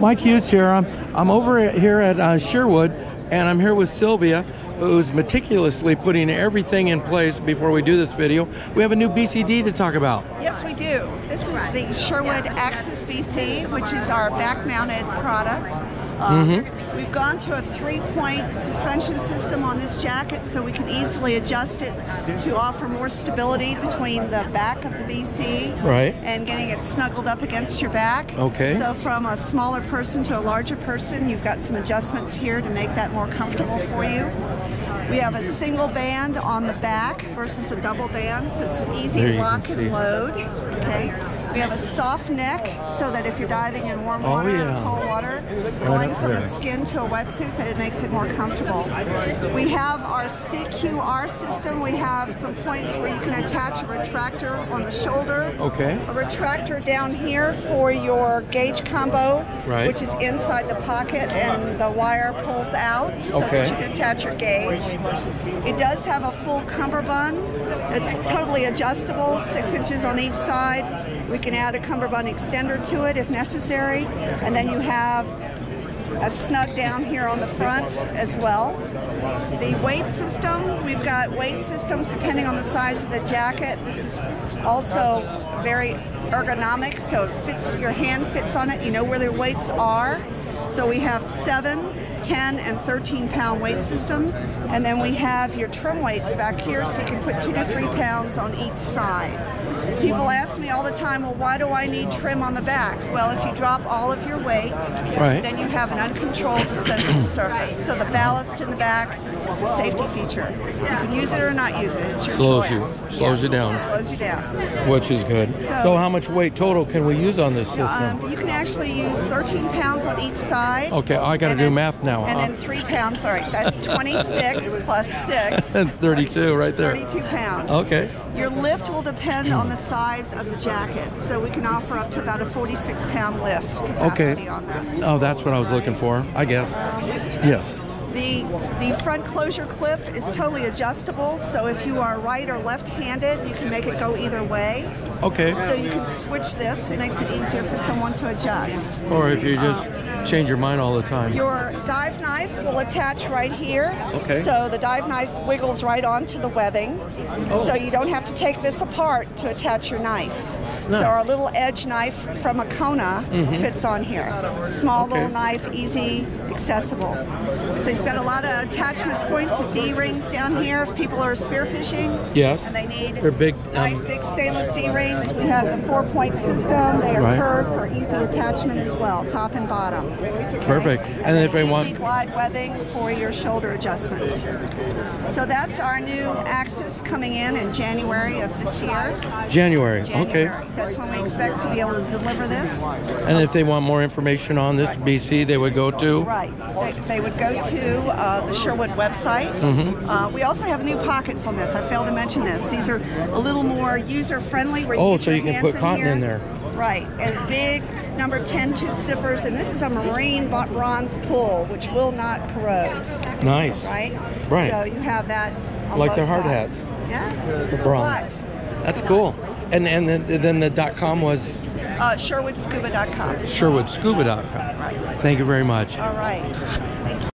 Mike Hughes here. I'm over here at Sherwood, and I'm here with Sylvia, who's meticulously putting everything in place before we do this video. We have a new BCD to talk about. Yes, we do. This is the Sherwood Axis BC, which is our back-mounted product. We've gone to a 3-point suspension system on this jacket, so we can easily adjust it to offer more stability between the back of the BC and getting it snuggled up against your back. Okay. So from a smaller person to a larger person, you've got some adjustments here to make that more comfortable for you. We have a single band on the back versus a double band, so it's an easy lock and load. Okay. We have a soft neck so that if you're diving in warm water or cold water, going from the skin to a wetsuit, that it makes it more comfortable. We have our CQR system. We have some points where you can attach a retractor on the shoulder. Okay. A retractor down here for your gauge combo, which is inside the pocket, and the wire pulls out so that you can attach your gauge. It does have a full cummerbund. It's totally adjustable, 6 inches on each side. We can add a cummerbund extender to it if necessary, and then you have a snug down here on the front as well. The weight system, we've got weight systems depending on the size of the jacket. This is also very ergonomic, so it fits, your hand fits on it, you know where their weights are. So we have 7, 10, and 13-pound weight system, and then we have your trim weights back here, so you can put 2 to 3 pounds on each side. People ask me all the time, well, why do I need trim on the back? Well, if you drop all of your weight, then you have an uncontrolled descent to the surface. So the ballast in the back is a safety feature. You can use it or not use it. It's your choice. Slows you down. Slows you down. Which is good. So how much weight total can we use on this system? You can actually use 13 pounds on each side. Okay, I got to do math now. And then 3 pounds, sorry, that's 26 plus 6. That's 32 right there. 32 pounds. Okay. Your lift will depend on the size of the jacket, so we can offer up to about a 46-pound lift capacity on this. Oh, that's what I was looking for, I guess. Yes. The front closure clip is totally adjustable, so if you are right or left-handed, you can make it go either way. Okay. So you can switch this. It makes it easier for someone to adjust. Or if you just change your mind all the time. Your dive knife will attach right here. Okay. So the dive knife wiggles right onto the webbing. So you don't have to take this apart to attach your knife. No. So our little edge knife from a Kona fits on here. Small little knife, easy, accessible. So you've got a lot of attachment points and D-rings down here if people are spearfishing. Yes. And they need big, nice big stainless D-rings. We have the 4-point system. They are curved for easy attachment as well, top and bottom. Okay? Perfect. And then if they want easy glide webbing for your shoulder adjustments. So that's our new Axis coming in January of this year. January. Okay. That's when we expect to be able to deliver this. And if they want more information on this BC, they would go to? Right. They would go to the Sherwood website. We also have new pockets on this. I failed to mention this. These are a little more user-friendly. So you can put cotton in there. Right. And big number 10 tooth zippers. And this is a marine bronze pull, which will not corrode. Nice. Right? Right. So you have that on like both the hard sides. hats. Yeah. The bronze. That's cool. And then the .com was? SherwoodScuba.com. SherwoodScuba.com. Right. Thank you very much. All right. Thank you.